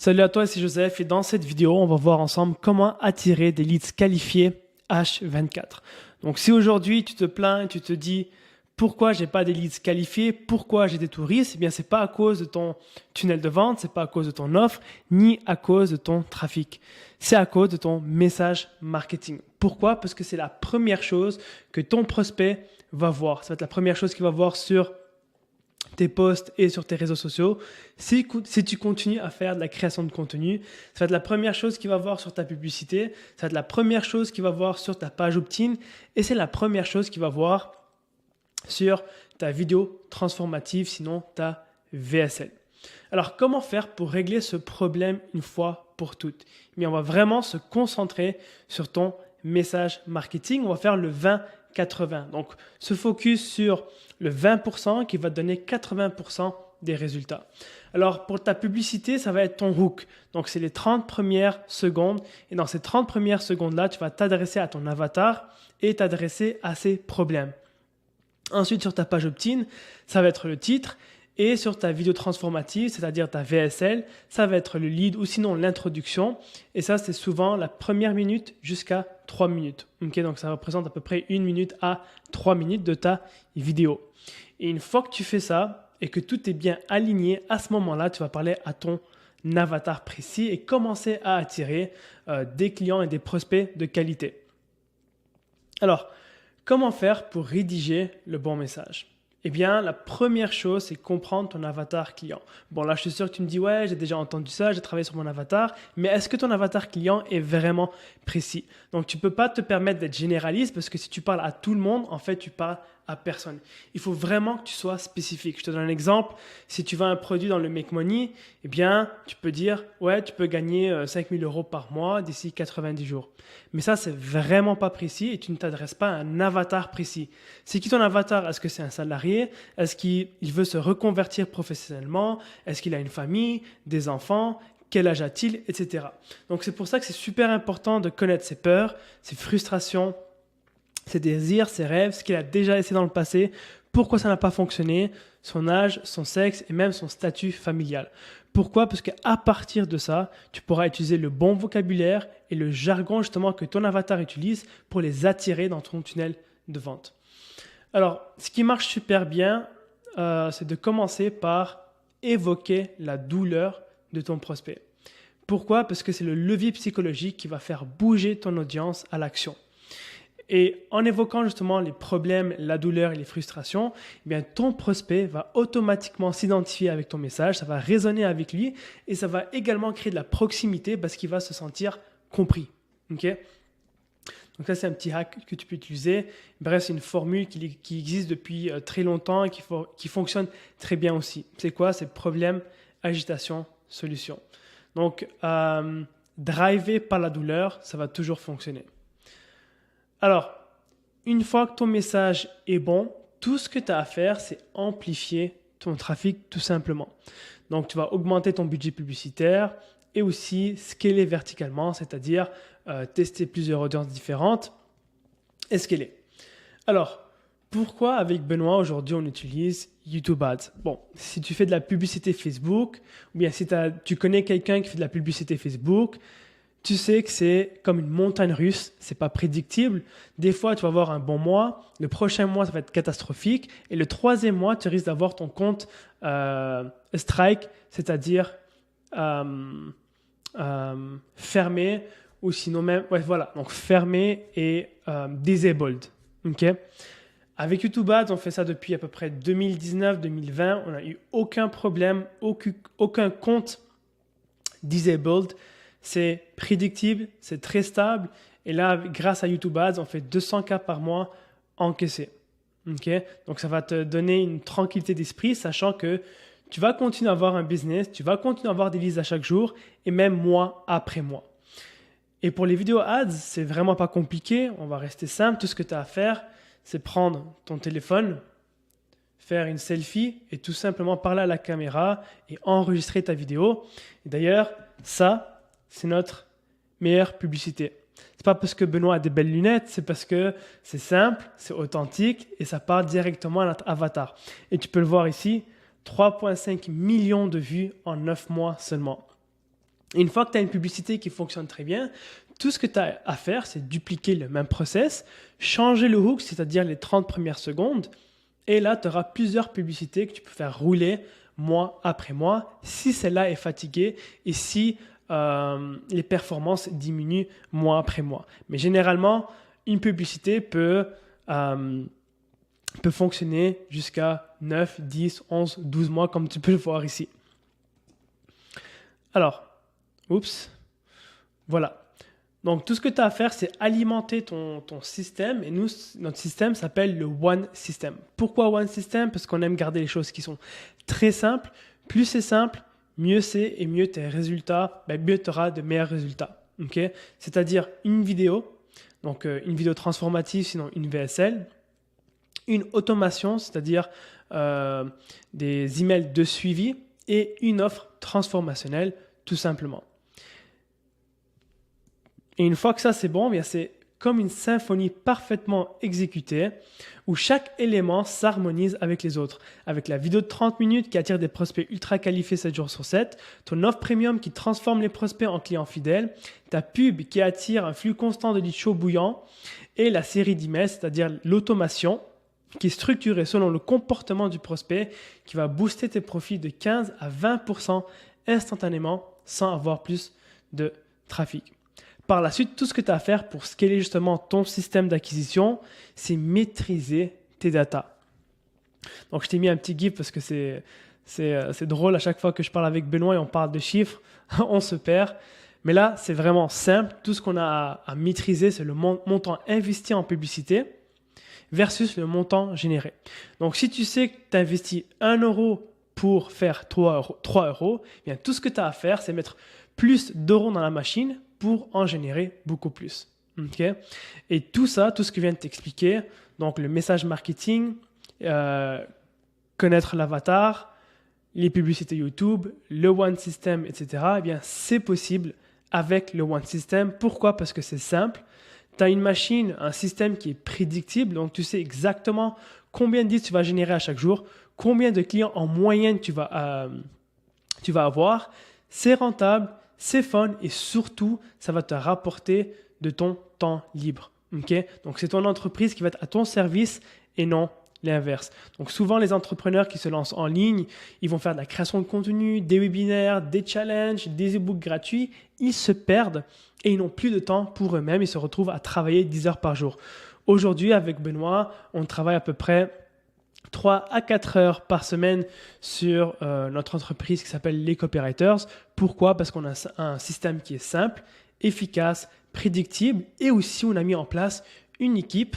Salut à toi, c'est Joseph et dans cette vidéo, on va voir ensemble comment attirer des leads qualifiés H24. Donc si aujourd'hui tu te plains, tu te dis pourquoi j'ai pas des leads qualifiés, pourquoi j'ai des touristes, eh bien c'est pas à cause de ton tunnel de vente, c'est pas à cause de ton offre, ni à cause de ton trafic. C'est à cause de ton message marketing. Pourquoi? Parce que c'est la première chose que ton prospect va voir. Ça va être la première chose qu'il va voir sur tes posts et sur tes réseaux sociaux. Si tu continues à faire de la création de contenu, ça va être la première chose qu'il va voir sur ta publicité, ça va être la première chose qu'il va voir sur ta page opt-in et c'est la première chose qu'il va voir sur ta vidéo transformative, sinon ta VSL. Alors, comment faire pour régler ce problème une fois pour toutes? Mais on va vraiment se concentrer sur ton message marketing. On va faire le 20-80. Donc, se focus sur le 20% qui va te donner 80% des résultats. Alors, pour ta publicité, ça va être ton hook. Donc, c'est les 30 premières secondes. Et dans ces 30 premières secondes-là, tu vas t'adresser à ton avatar et t'adresser à ses problèmes. Ensuite, sur ta page opt-in, ça va être le titre. Et sur ta vidéo transformative, c'est-à-dire ta VSL, ça va être le lead ou sinon l'introduction. Et ça, c'est souvent la première minute jusqu'à 3 minutes. Okay, donc, ça représente à peu près 1 minute à 3 minutes de ta vidéo. Et une fois que tu fais ça et que tout est bien aligné, à ce moment-là, tu vas parler à ton avatar précis et commencer à attirer des clients et des prospects de qualité. Alors, comment faire pour rédiger le bon message? Eh bien, la première chose, c'est comprendre ton avatar client. Bon, là, je suis sûr que tu me dis, ouais, j'ai déjà entendu ça, j'ai travaillé sur mon avatar, mais est-ce que ton avatar client est vraiment précis? Donc, tu ne peux pas te permettre d'être généraliste parce que si tu parles à tout le monde, en fait, tu parles à personne. Il faut vraiment que tu sois spécifique. Je te donne un exemple. Si tu vends un produit dans le Make Money, eh bien, tu peux dire, ouais, tu peux gagner 5 000 € par mois d'ici 90 jours. Mais ça, c'est vraiment pas précis et tu ne t'adresses pas à un avatar précis. C'est qui ton avatar? Est-ce que c'est un salarié? Est-ce qu'il veut se reconvertir professionnellement? Est-ce qu'il a une famille, des enfants? Quel âge a-t-il? Etc. Donc, c'est pour ça que c'est super important de connaître ses peurs, ses frustrations, ses désirs, ses rêves, ce qu'il a déjà essayé dans le passé, pourquoi ça n'a pas fonctionné, son âge, son sexe et même son statut familial. Pourquoi? Parce qu'à partir de ça, tu pourras utiliser le bon vocabulaire et le jargon justement que ton avatar utilise pour les attirer dans ton tunnel de vente. Alors, ce qui marche super bien, c'est de commencer par évoquer la douleur de ton prospect. Pourquoi? Parce que c'est le levier psychologique qui va faire bouger ton audience à l'action. Et en évoquant justement les problèmes, la douleur et les frustrations, eh bien, ton prospect va automatiquement s'identifier avec ton message, ça va résonner avec lui et ça va également créer de la proximité parce qu'il va se sentir compris. Okay? Donc ça, c'est un petit hack que tu peux utiliser. Bref, c'est une formule qui existe depuis très longtemps et qui fonctionne très bien aussi. C'est quoi? C'est problème, agitation, solution. Donc, driver par la douleur, ça va toujours fonctionner. Alors, une fois que ton message est bon, tout ce que tu as à faire, c'est amplifier ton trafic tout simplement. Donc, tu vas augmenter ton budget publicitaire et aussi scaler verticalement, c'est-à-dire tester plusieurs audiences différentes et scaler. Alors, pourquoi avec Benoît aujourd'hui on utilise YouTube Ads? Bon, si tu fais de la publicité Facebook ou bien si tu connais quelqu'un qui fait de la publicité Facebook, tu sais que c'est comme une montagne russe, c'est pas prédictible. Des fois, tu vas avoir un bon mois, le prochain mois, ça va être catastrophique, et le troisième mois, tu risques d'avoir ton compte strike, c'est-à-dire fermé, ou sinon même, ouais, voilà, donc fermé et disabled. Okay? Avec YouTube Ads, on fait ça depuis à peu près 2019-2020, on n'a eu aucun problème, aucun compte disabled. C'est prédictible, c'est très stable. Et là, grâce à YouTube Ads, on fait 200 cas par mois encaissés. Okay? Donc, ça va te donner une tranquillité d'esprit, sachant que tu vas continuer à avoir un business, tu vas continuer à avoir des leads à chaque jour et même mois après mois. Et pour les vidéos ads, c'est vraiment pas compliqué. On va rester simple. Tout ce que tu as à faire, c'est prendre ton téléphone, faire une selfie et tout simplement parler à la caméra et enregistrer ta vidéo. Et d'ailleurs, ça, c'est notre meilleure publicité. C'est pas parce que Benoît a des belles lunettes, c'est parce que c'est simple, c'est authentique et ça parle directement à notre avatar. Et tu peux le voir ici, 3,5 millions de vues en 9 mois seulement. Et une fois que tu as une publicité qui fonctionne très bien, tout ce que tu as à faire, c'est dupliquer le même process, changer le hook, c'est-à-dire les 30 premières secondes, et là, tu auras plusieurs publicités que tu peux faire rouler mois après mois si celle-là est fatiguée et si les performances diminuent mois après mois. Mais généralement, une publicité peut fonctionner jusqu'à 9, 10, 11, 12 mois, comme tu peux le voir ici. Alors, voilà. Donc, tout ce que tu as à faire, c'est alimenter ton système. Et nous, notre système s'appelle le One System. Pourquoi One System? Parce qu'on aime garder les choses qui sont très simples. Plus c'est simple, mieux c'est et mieux tes résultats, mieux tu auras de meilleurs résultats. Okay? C'est-à-dire une vidéo, donc une vidéo transformative, sinon une VSL. Une automation, c'est-à-dire des emails de suivi et une offre transformationnelle, tout simplement. Et une fois que ça c'est bon, bien c'est comme une symphonie parfaitement exécutée où chaque élément s'harmonise avec les autres. Avec la vidéo de 30 minutes qui attire des prospects ultra qualifiés 7 jours sur 7, ton offre premium qui transforme les prospects en clients fidèles, ta pub qui attire un flux constant de leads chauds bouillants et la série d'emails, c'est-à-dire l'automation qui est structurée selon le comportement du prospect qui va booster tes profits de 15 à 20% instantanément sans avoir plus de trafic. Par la suite, tout ce que tu as à faire pour scaler justement ton système d'acquisition, c'est maîtriser tes datas. Donc, je t'ai mis un petit gif parce que c'est drôle à chaque fois que je parle avec Benoît et on parle de chiffres, on se perd. Mais là, c'est vraiment simple. Tout ce qu'on a à maîtriser, c'est le montant investi en publicité versus le montant généré. Donc, si tu sais que tu investis 1 euro pour faire 3 euros, bien, tout ce que tu as à faire, c'est mettre plus d'euros dans la machine pour en générer beaucoup plus. Okay? Et tout ça, tout ce que je viens de t'expliquer, donc le message marketing, connaître l'avatar, les publicités YouTube, le One System, etc., eh bien, c'est possible avec le One System. Pourquoi? Parce que c'est simple. Tu as une machine, un système qui est prédictible, donc tu sais exactement combien de leads tu vas générer à chaque jour, combien de clients en moyenne tu vas avoir. C'est rentable, c'est fun et surtout, ça va te rapporter de ton temps libre. Okay? Donc, c'est ton entreprise qui va être à ton service et non l'inverse. Donc, souvent, les entrepreneurs qui se lancent en ligne, ils vont faire de la création de contenu, des webinaires, des challenges, des e-books gratuits. Ils se perdent et ils n'ont plus de temps pour eux-mêmes. Ils se retrouvent à travailler 10 heures par jour. Aujourd'hui, avec Benoît, on travaille à peu près 3 à 4 heures par semaine sur notre entreprise qui s'appelle les Copywriters. Pourquoi? Parce qu'on a un système qui est simple, efficace, prédictible et aussi on a mis en place une équipe